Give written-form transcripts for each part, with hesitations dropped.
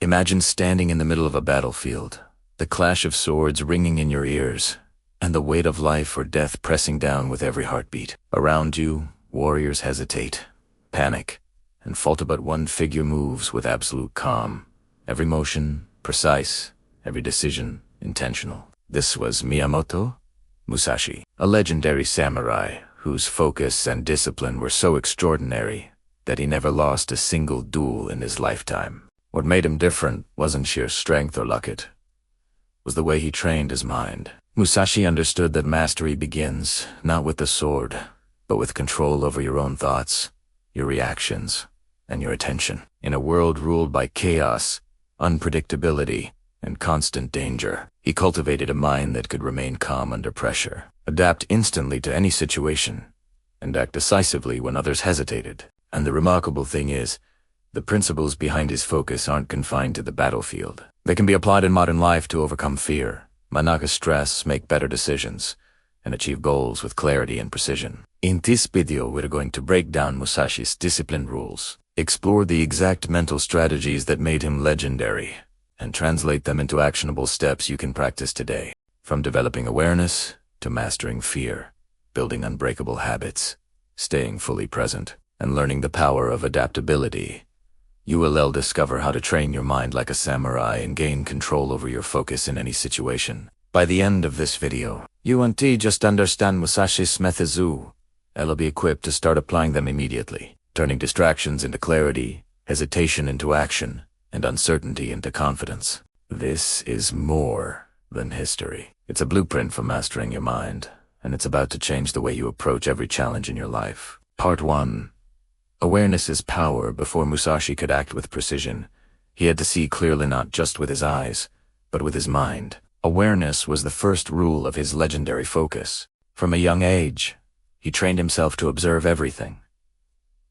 Imagine standing in the middle of a battlefield, the clash of swords ringing in your ears, and the weight of life or death pressing down with every heartbeat. Around you, warriors hesitate, panic, and falter, but one figure moves with absolute calm. Every motion precise, every decision intentional. This was Miyamoto Musashi, a legendary samurai whose focus and discipline were so extraordinary that he never lost a single duel in his lifetime. What made him different wasn't sheer strength or luck, it was the way he trained his mind. Musashi understood that mastery begins not with the sword, but with control over your own thoughts, your reactions, and your attention. In a world ruled by chaos, unpredictability, and constant danger, he cultivated a mind that could remain calm under pressure, adapt instantly to any situation, and act decisively when others hesitated. And the remarkable thing is, the principles behind his focus aren't confined to the battlefield. They can be applied in modern life to overcome fear, manage stress, make better decisions, and achieve goals with clarity and precision. In this video, we're going to break down Musashi's discipline rules, explore the exact mental strategies that made him legendary, and translate them into actionable steps you can practice today. From developing awareness to mastering fear, building unbreakable habits, staying fully present, and learning the power of adaptability, you will discover how to train your mind like a samurai and gain control over your focus in any situation. By the end of this video, you won't just understand Musashi's methods, you'll be equipped to start applying them immediately, turning distractions into clarity, hesitation into action, and uncertainty into confidence. This is more than history. It's a blueprint for mastering your mind, and it's about to change the way you approach every challenge in your life. Part 1. Awareness is power. Before Musashi could act with precision, he had to see clearly, not just with his eyes, but with his mind. Awareness was the first rule of his legendary focus. From a young age, he trained himself to observe everything: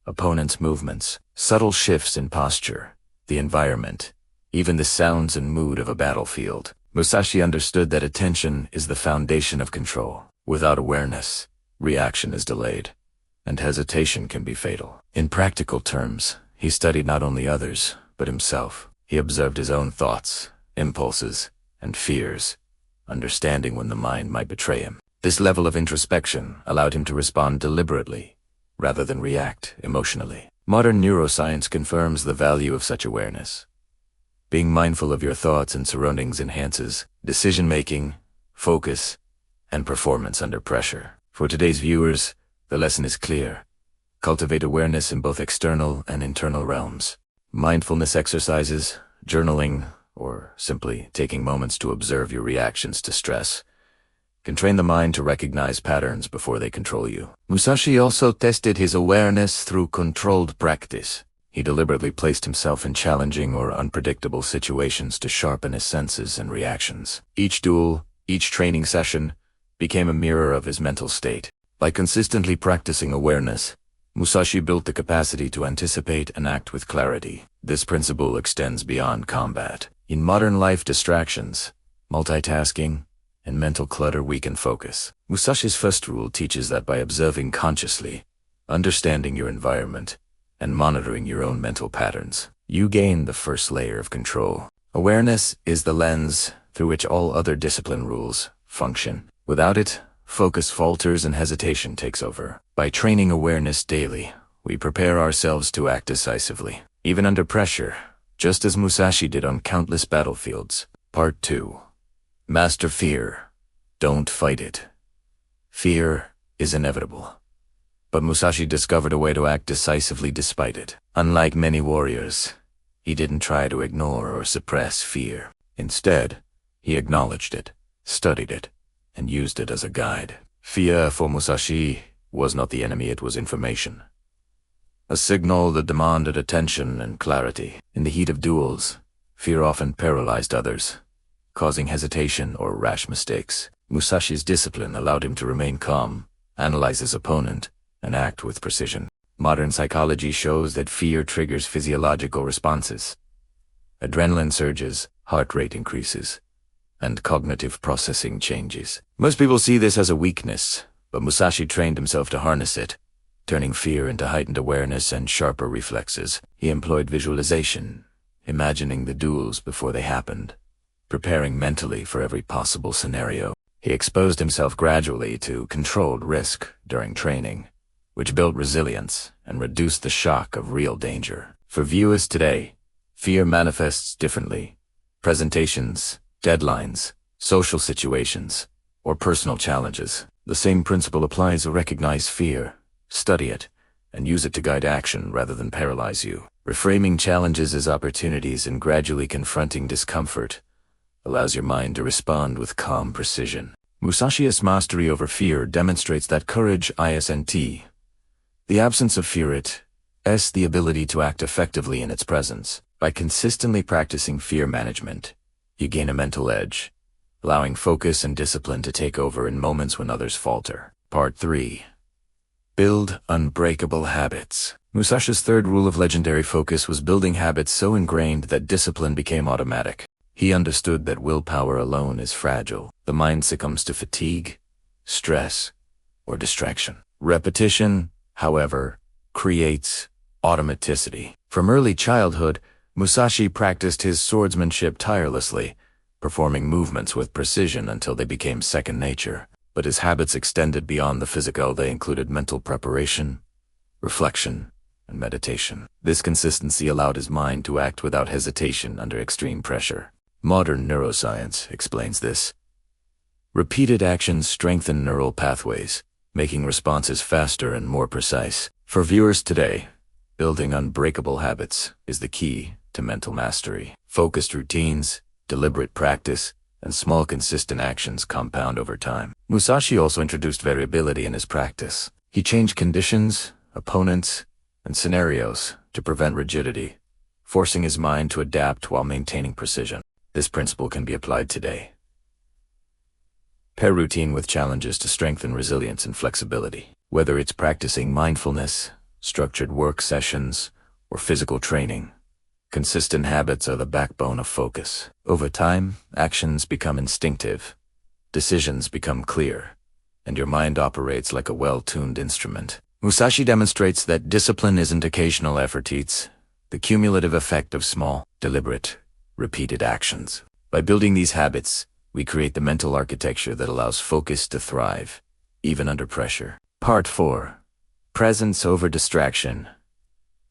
opponents' movements, subtle shifts in posture, the environment, even the sounds and mood of a battlefield. Musashi understood that attention is the foundation of control. Without awareness, reaction is delayed, and hesitation can be fatal. In practical terms, he studied not only others, but himself. He observed his own thoughts, impulses, and fears, understanding when the mind might betray him. This level of introspection allowed him to respond deliberately, rather than react emotionally. Modern neuroscience confirms the value of such awareness. Being mindful of your thoughts and surroundings enhances decision-making, focus, and performance under pressure. For today's viewers, the lesson is clear. Cultivate awareness in both external and internal realms. Mindfulness exercises, journaling, or simply taking moments to observe your reactions to stress can train the mind to recognize patterns before they control you. Musashi also tested his awareness through controlled practice. He deliberately placed himself in challenging or unpredictable situations to sharpen his senses and reactions. Each duel, each training session, became a mirror of his mental state. By consistently practicing awareness, Musashi built the capacity to anticipate and act with clarity. This principle extends beyond combat. In modern life, distractions, multitasking, and mental clutter weaken focus. Musashi's first rule teaches that by observing consciously, understanding your environment, and monitoring your own mental patterns, you gain the first layer of control. Awareness is the lens through which all other discipline rules function. Without it, focus falters and hesitation takes over. By training awareness daily, we prepare ourselves to act decisively, even under pressure, just as Musashi did on countless battlefields. Part 2. Master fear. Don't fight it. Fear is inevitable, but Musashi discovered a way to act decisively despite it. Unlike many warriors, he didn't try to ignore or suppress fear. Instead, he acknowledged it, studied it, and used it as a guide. Fear for Musashi was not the enemy, it was information. A signal that demanded attention and clarity. In the heat of duels, fear often paralyzed others, causing hesitation or rash mistakes. Musashi's discipline allowed him to remain calm, analyze his opponent, and act with precision. Modern psychology shows that fear triggers physiological responses. Adrenaline surges, heart rate increases, and cognitive processing changes. Most people see this as a weakness, but Musashi trained himself to harness it, turning fear into heightened awareness and sharper reflexes. He employed visualization, imagining the duels before they happened, preparing mentally for every possible scenario. He exposed himself gradually to controlled risk during training, which built resilience and reduced the shock of real danger. For viewers today, fear manifests differently. Presentations, deadlines, social situations, or personal challenges. The same principle applies. Recognize fear, study it, and use it to guide action rather than paralyze you. Reframing challenges as opportunities and gradually confronting discomfort allows your mind to respond with calm precision. Musashi's mastery over fear demonstrates that courage isn't the absence of fear, it's the ability to act effectively in its presence. By consistently practicing fear management, you gain a mental edge, allowing focus and discipline to take over in moments when others falter. Part 3. Build unbreakable habits. Musashi's third rule of legendary focus was building habits so ingrained that discipline became automatic. He understood that willpower alone is fragile. The mind succumbs to fatigue, stress, or distraction. Repetition, however, creates automaticity. From early childhood, Musashi practiced his swordsmanship tirelessly, performing movements with precision until they became second nature. But his habits extended beyond the physical. They included mental preparation, reflection, and meditation. This consistency allowed his mind to act without hesitation under extreme pressure. Modern neuroscience explains this. Repeated actions strengthen neural pathways, making responses faster and more precise. For viewers today, building unbreakable habits is the key to mental mastery. Focused routines, deliberate practice, and small consistent actions compound over time. Musashi also introduced variability in his practice. He changed conditions, opponents, and scenarios to prevent rigidity, forcing his mind to adapt while maintaining precision. This principle can be applied today. Pair routine with challenges to strengthen resilience and flexibility. Whether it's practicing mindfulness, structured work sessions, or physical training, consistent habits are the backbone of focus. Over time, actions become instinctive, decisions become clear, and your mind operates like a well-tuned instrument. Musashi demonstrates that discipline isn't occasional effort, it's the cumulative effect of small, deliberate, repeated actions. By building these habits, we create the mental architecture that allows focus to thrive, even under pressure. Part 4. Presence over distraction.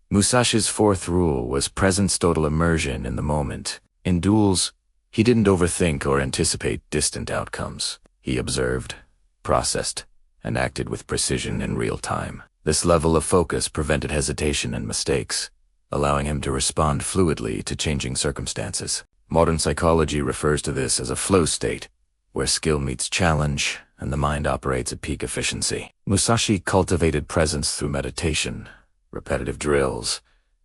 Musashi's fourth rule was presence, total immersion in the moment. In duels, he didn't overthink or anticipate distant outcomes. He observed, processed, and acted with precision in real time. This level of focus prevented hesitation and mistakes, allowing him to respond fluidly to changing circumstances. Modern psychology refers to this as a flow state, where skill meets challenge and the mind operates at peak efficiency. Musashi cultivated presence through meditation, repetitive drills,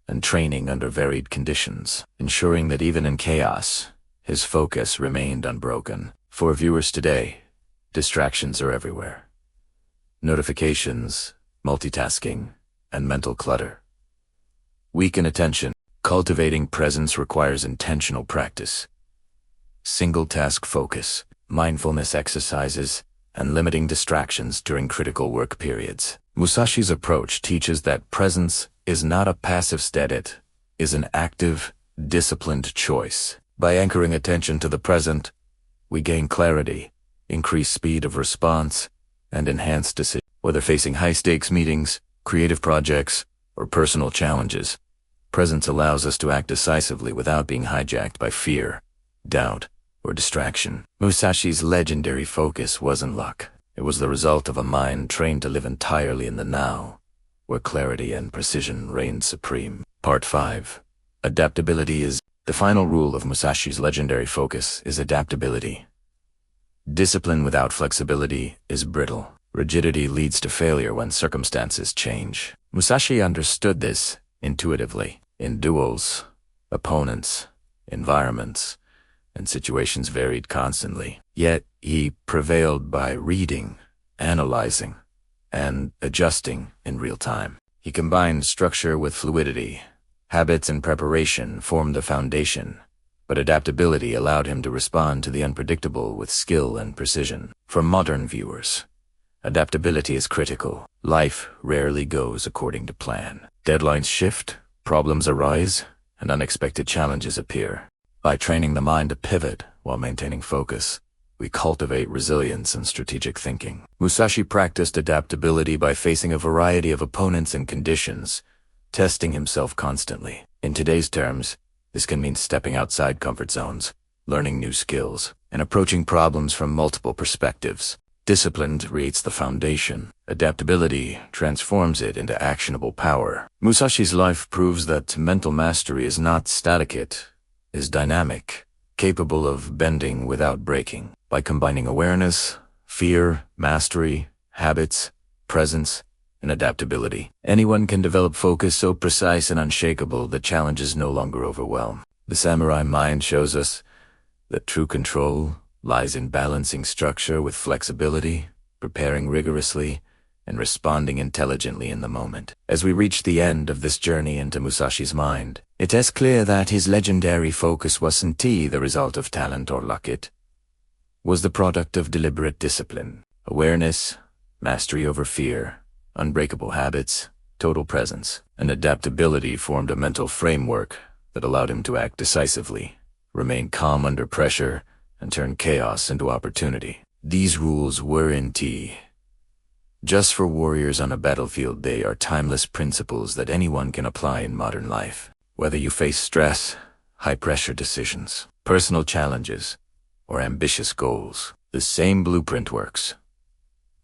and training under varied conditions, ensuring that even in chaos, his focus remained unbroken. For viewers today, distractions are everywhere. Notifications, multitasking, and mental clutter weaken attention. Cultivating presence requires intentional practice, single-task focus, mindfulness exercises, and limiting distractions during critical work periods. Musashi's approach teaches that presence is not a passive state, it is an active, disciplined choice. By anchoring attention to the present, we gain clarity, increase speed of response, and enhance decision. Whether facing high-stakes meetings, creative projects, or personal challenges, presence allows us to act decisively without being hijacked by fear, doubt, or distraction. Musashi's legendary focus wasn't luck. It was the result of a mind trained to live entirely in the now, where clarity and precision reigned supreme. Part 5. Adaptability is the final rule of Musashi's legendary focus is adaptability. Discipline without flexibility is brittle. Rigidity leads to failure when circumstances change. Musashi understood this intuitively. In duels, opponents, environments, and situations varied constantly. Yet he prevailed by reading, analyzing, and adjusting in real time. He combined structure with fluidity. Habits and preparation formed the foundation, but adaptability allowed him to respond to the unpredictable with skill and precision. For modern viewers, adaptability is critical. Life rarely goes according to plan. Deadlines shift, problems arise, and unexpected challenges appear. By training the mind to pivot while maintaining focus, we cultivate resilience and strategic thinking. Musashi practiced adaptability by facing a variety of opponents and conditions, testing himself constantly. In today's terms, this can mean stepping outside comfort zones, learning new skills, and approaching problems from multiple perspectives. Discipline creates the foundation. Adaptability transforms it into actionable power. Musashi's life proves that mental mastery is not static, it is dynamic, capable of bending without breaking. By combining awareness, fear, mastery, habits, presence, and adaptability, anyone can develop focus so precise and unshakable that challenges no longer overwhelm. The samurai mind shows us that true control lies in balancing structure with flexibility, preparing rigorously, and responding intelligently in the moment. As we reach the end of this journey into Musashi's mind, it is clear that his legendary focus wasn't the result of talent or luck. It was the product of deliberate discipline, awareness, mastery over fear, unbreakable habits, total presence, and adaptability formed a mental framework that allowed him to act decisively, remain calm under pressure, and turn chaos into opportunity. These rules weren't just for warriors on a battlefield. They are timeless principles that anyone can apply in modern life. Whether you face stress, high-pressure decisions, personal challenges, or ambitious goals, the same blueprint works.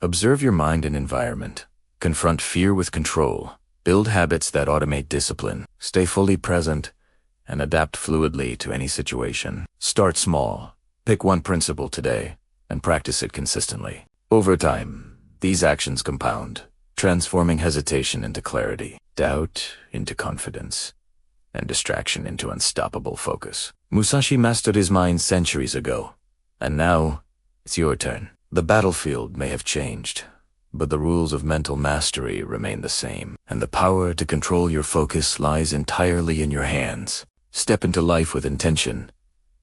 Observe your mind and environment. Confront fear with control. Build habits that automate discipline. Stay fully present and adapt fluidly to any situation. Start small. Pick one principle today and practice it consistently. Over time, these actions compound, transforming hesitation into clarity, doubt into confidence, and distraction into unstoppable focus. Musashi mastered his mind centuries ago, and now it's your turn. The battlefield may have changed, but the rules of mental mastery remain the same, and the power to control your focus lies entirely in your hands. Step into life with intention.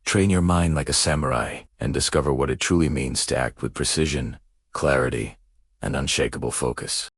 Train your mind like a samurai, and discover what it truly means to act with precision, clarity, and unshakable focus.